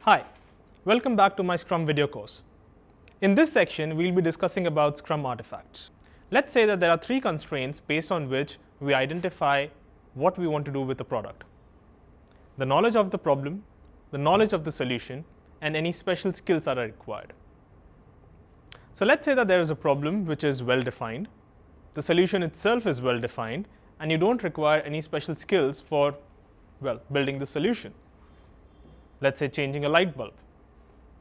Hi, welcome back to my Scrum video course. In this section, we'll be discussing about Scrum Artifacts. Let's say that there are three constraints based on which we identify what we want to do with the product. The knowledge of the problem, the knowledge of the solution, and any special skills that are required. So let's say that there is a problem which is well defined, the solution itself is well defined, and you don't require any special skills for, building the solution. Let's say changing a light bulb.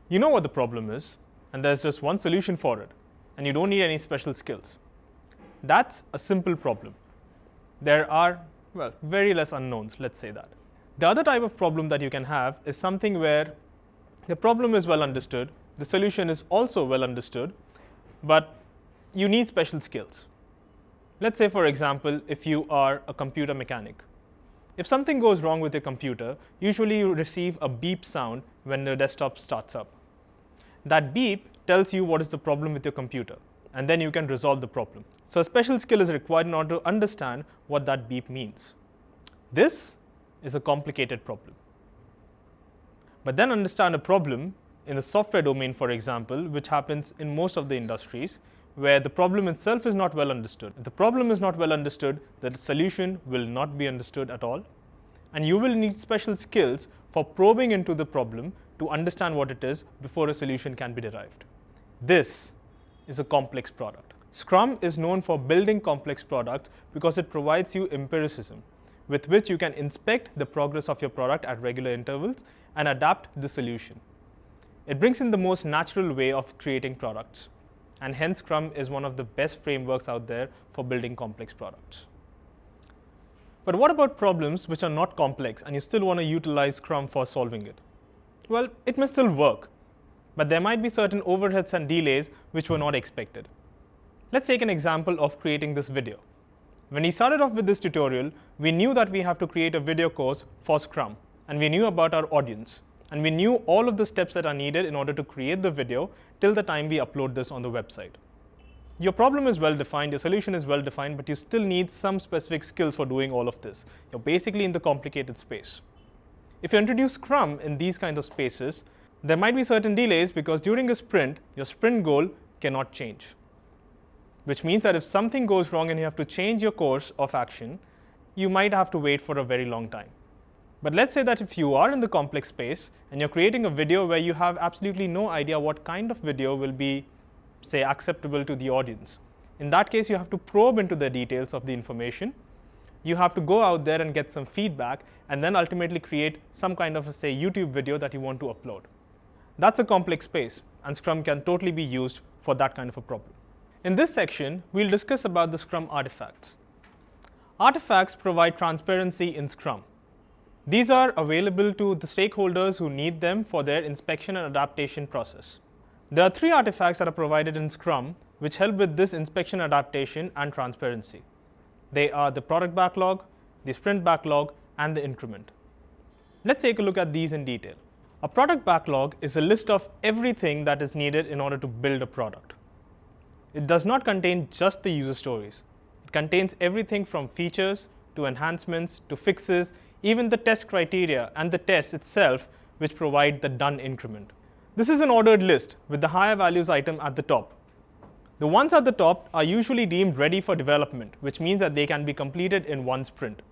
You know what the problem is, and there's just one solution for it, and you don't need any special skills. That's a simple problem. There are, very less unknowns, let's say that. The other type of problem that you can have is something where the problem is well understood, the solution is also well understood, but you need special skills. Let's say, for example, if you are a computer mechanic. If something goes wrong with your computer, usually you receive a beep sound when the desktop starts up. That beep tells you what is the problem with your computer, and then you can resolve the problem. So a special skill is required in order to understand what that beep means. This is a complicated problem. But then understand a problem in the software domain, for example, which happens in most of the industries, where the problem itself is not well understood. If the problem is not well understood, the solution will not be understood at all, and you will need special skills for probing into the problem to understand what it is before a solution can be derived. This is a complex product. Scrum is known for building complex products because it provides you empiricism with which you can inspect the progress of your product at regular intervals and adapt the solution. It brings in the most natural way of creating products, and hence Scrum is one of the best frameworks out there for building complex products. But what about problems which are not complex and you still want to utilize Scrum for solving it? Well, it may still work, but there might be certain overheads and delays which were not expected. Let's take an example of creating this video. When we started off with this tutorial, we knew that we have to create a video course for Scrum, and we knew about our audience. And we knew all of the steps that are needed in order to create the video till the time we upload this on the website. Your problem is well defined, your solution is well defined, but you still need some specific skills for doing all of this. You're basically in the complicated space. If you introduce Scrum in these kinds of spaces, there might be certain delays because during a sprint, your sprint goal cannot change. Which means that if something goes wrong and you have to change your course of action, you might have to wait for a very long time. But let's say that if you are in the complex space and you're creating a video where you have absolutely no idea what kind of video will be, say, acceptable to the audience. In that case, you have to probe into the details of the information. You have to go out there and get some feedback and then ultimately create some kind of, say, YouTube video that you want to upload. That's a complex space, and Scrum can totally be used for that kind of a problem. In this section, we'll discuss about the Scrum artifacts. Artifacts provide transparency in Scrum. These are available to the stakeholders who need them for their inspection and adaptation process. There are three artifacts that are provided in Scrum which help with this inspection, adaptation, and transparency. They are the Product Backlog, the Sprint Backlog, and the Increment. Let's take a look at these in detail. A Product Backlog is a list of everything that is needed in order to build a product. It does not contain just the user stories. It contains everything from features to enhancements to fixes, even the test criteria and the test itself which provide the done increment. This is an ordered list with the higher values item at the top. The ones at the top are usually deemed ready for development, which means that they can be completed in one sprint.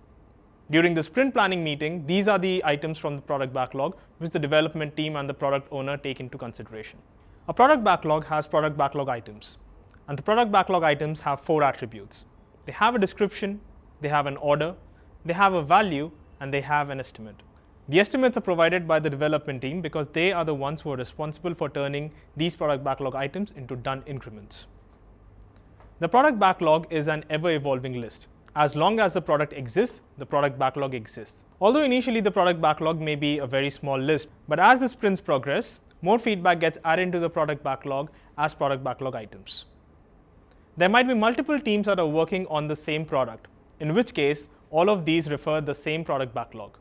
During the sprint planning meeting, these are the items from the product backlog which the development team and the product owner take into consideration. A product backlog has product backlog items, and the product backlog items have four attributes. They have a description, they have an order, they have a value, and they have an estimate. The estimates are provided by the development team because they are the ones who are responsible for turning these product backlog items into done increments. The product backlog is an ever-evolving list. As long as the product exists, the product backlog exists. Although initially the product backlog may be a very small list, but as the sprints progress, more feedback gets added into the product backlog as product backlog items. There might be multiple teams that are working on the same product, in which case all of these refer the same product backlog.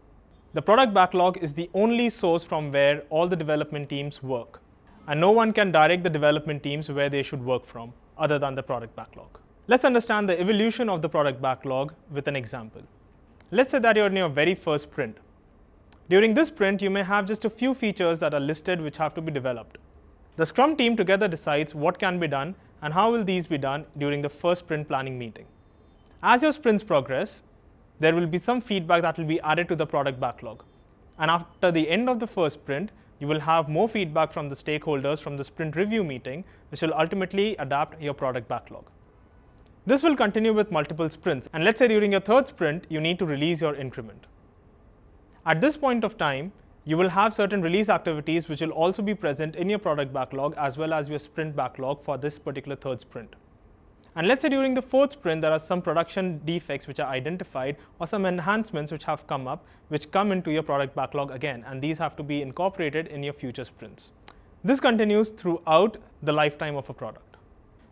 The product backlog is the only source from where all the development teams work, and no one can direct the development teams where they should work from other than the product backlog. Let's understand the evolution of the product backlog with an example. Let's say that you're in your very first sprint. During this sprint, you may have just a few features that are listed which have to be developed. The Scrum team together decides what can be done and how will these be done during the first sprint planning meeting. As your sprints progress, there will be some feedback that will be added to the product backlog. And after the end of the first sprint, you will have more feedback from the stakeholders from the sprint review meeting, which will ultimately adapt your product backlog. This will continue with multiple sprints. And let's say during your third sprint, you need to release your increment. At this point of time, you will have certain release activities which will also be present in your product backlog as well as your sprint backlog for this particular third sprint. And let's say during the fourth sprint, there are some production defects which are identified or some enhancements which have come up which come into your product backlog again, and these have to be incorporated in your future sprints. This continues throughout the lifetime of a product.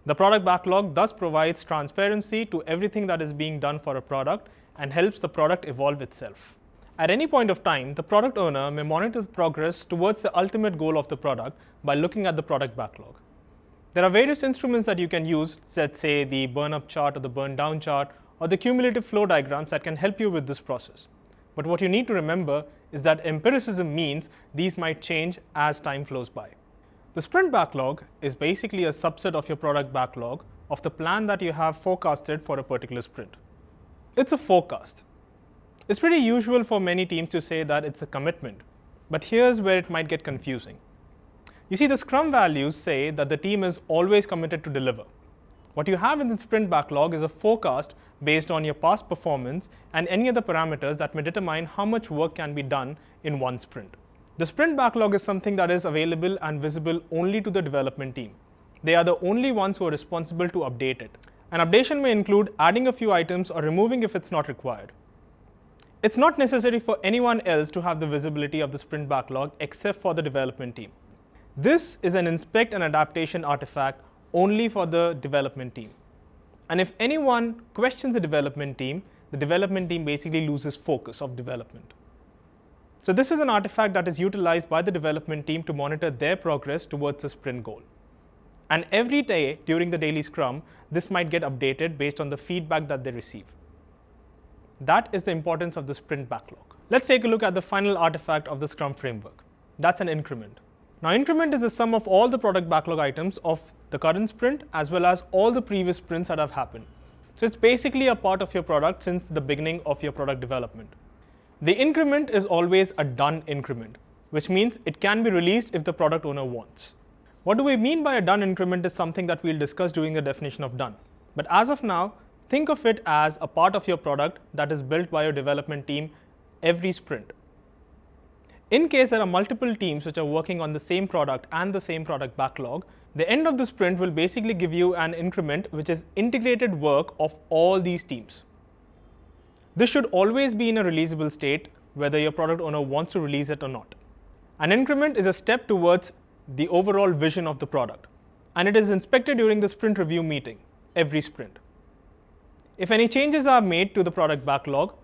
The product backlog thus provides transparency to everything that is being done for a product and helps the product evolve itself. At any point of time, the product owner may monitor the progress towards the ultimate goal of the product by looking at the product backlog. There are various instruments that you can use, let's say the burn up chart or the burn down chart or the cumulative flow diagrams that can help you with this process. But what you need to remember is that empiricism means these might change as time flows by. The sprint backlog is basically a subset of your product backlog of the plan that you have forecasted for a particular sprint. It's a forecast. It's pretty usual for many teams to say that it's a commitment, but here's where it might get confusing. You see, the Scrum values say that the team is always committed to deliver. What you have in the sprint backlog is a forecast based on your past performance and any other parameters that may determine how much work can be done in one sprint. The sprint backlog is something that is available and visible only to the development team. They are the only ones who are responsible to update it. An updation may include adding a few items or removing if it's not required. It's not necessary for anyone else to have the visibility of the sprint backlog except for the development team. This is an inspect and adaptation artifact only for the development team. And if anyone questions the development team basically loses focus of development. So this is an artifact that is utilized by the development team to monitor their progress towards a sprint goal. And every day during the daily Scrum, this might get updated based on the feedback that they receive. That is the importance of the sprint backlog. Let's take a look at the final artifact of the Scrum framework. That's an increment. Now, increment is the sum of all the product backlog items of the current sprint as well as all the previous sprints that have happened. So it's basically a part of your product since the beginning of your product development. The increment is always a done increment, which means it can be released if the product owner wants. What do we mean by a done increment is something that we'll discuss during the definition of done. But as of now, think of it as a part of your product that is built by your development team every sprint. In case there are multiple teams which are working on the same product and the same product backlog, the end of the sprint will basically give you an increment which is integrated work of all these teams. This should always be in a releasable state whether your product owner wants to release it or not. An increment is a step towards the overall vision of the product, and it is inspected during the sprint review meeting every sprint. If any changes are made to the product backlog,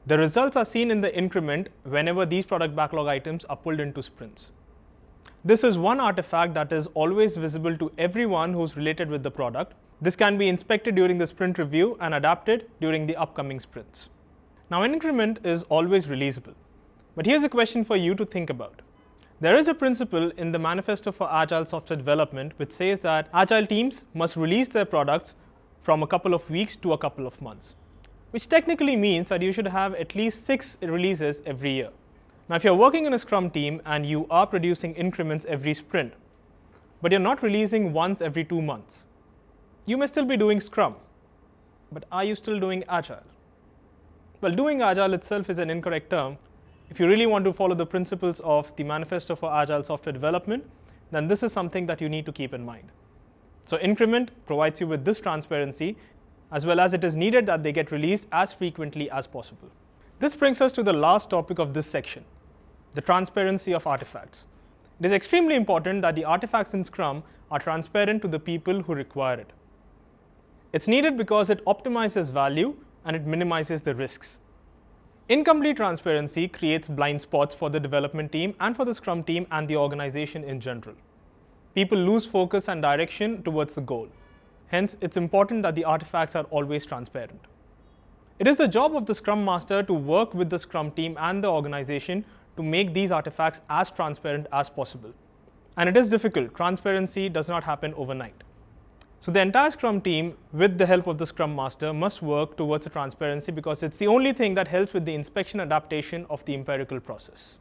the results are seen in the increment whenever these product backlog items are pulled into sprints. This is one artifact that is always visible to everyone who's related with the product. This can be inspected during the sprint review and adapted during the upcoming sprints. Now, an increment is always releasable. But here's a question for you to think about. There is a principle in the Manifesto for Agile Software Development which says that Agile teams must release their products from a couple of weeks to a couple of months, which technically means that you should have at least 6 releases every year. Now, if you're working in a Scrum team and you are producing increments every sprint, but you're not releasing once every 2 months, you may still be doing Scrum, but are you still doing Agile? Well, doing Agile itself is an incorrect term. If you really want to follow the principles of the Manifesto for Agile Software Development, then this is something that you need to keep in mind. So increment provides you with this transparency, as well as it is needed that they get released as frequently as possible. This brings us to the last topic of this section, the transparency of artifacts. It is extremely important that the artifacts in Scrum are transparent to the people who require it. It's needed because it optimizes value and it minimizes the risks. Incomplete transparency creates blind spots for the development team and for the Scrum team and the organization in general. People lose focus and direction towards the goal. Hence, it's important that the artifacts are always transparent. It is the job of the Scrum Master to work with the Scrum team and the organization to make these artifacts as transparent as possible. And it is difficult. Transparency does not happen overnight. So the entire Scrum team, with the help of the Scrum Master, must work towards the transparency because it's the only thing that helps with the inspection adaptation of the empirical process.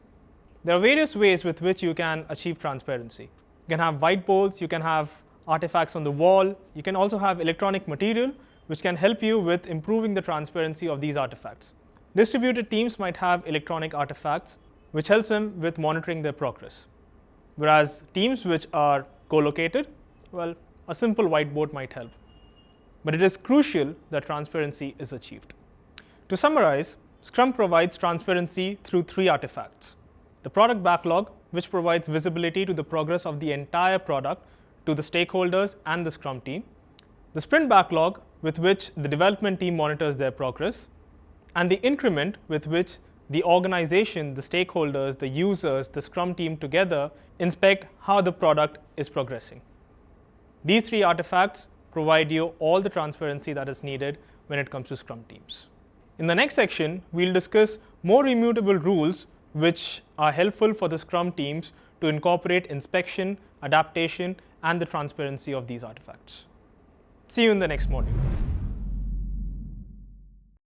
There are various ways with which you can achieve transparency. You can have whiteboards, you can have artifacts on the wall, you can also have electronic material which can help you with improving the transparency of these artifacts. Distributed teams might have electronic artifacts which helps them with monitoring their progress. Whereas teams which are co-located, well, a simple whiteboard might help. But it is crucial that transparency is achieved. To summarize, Scrum provides transparency through 3 artifacts. The Product Backlog, which provides visibility to the progress of the entire product to the stakeholders and the Scrum team. The Sprint Backlog, with which the development team monitors their progress. And the Increment, with which the organization, the stakeholders, the users, the Scrum team together inspect how the product is progressing. These 3 artifacts provide you all the transparency that is needed when it comes to Scrum teams. In the next section, we'll discuss more immutable rules which are helpful for the Scrum teams to incorporate inspection, adaptation, and the transparency of these artifacts. See you in the next module.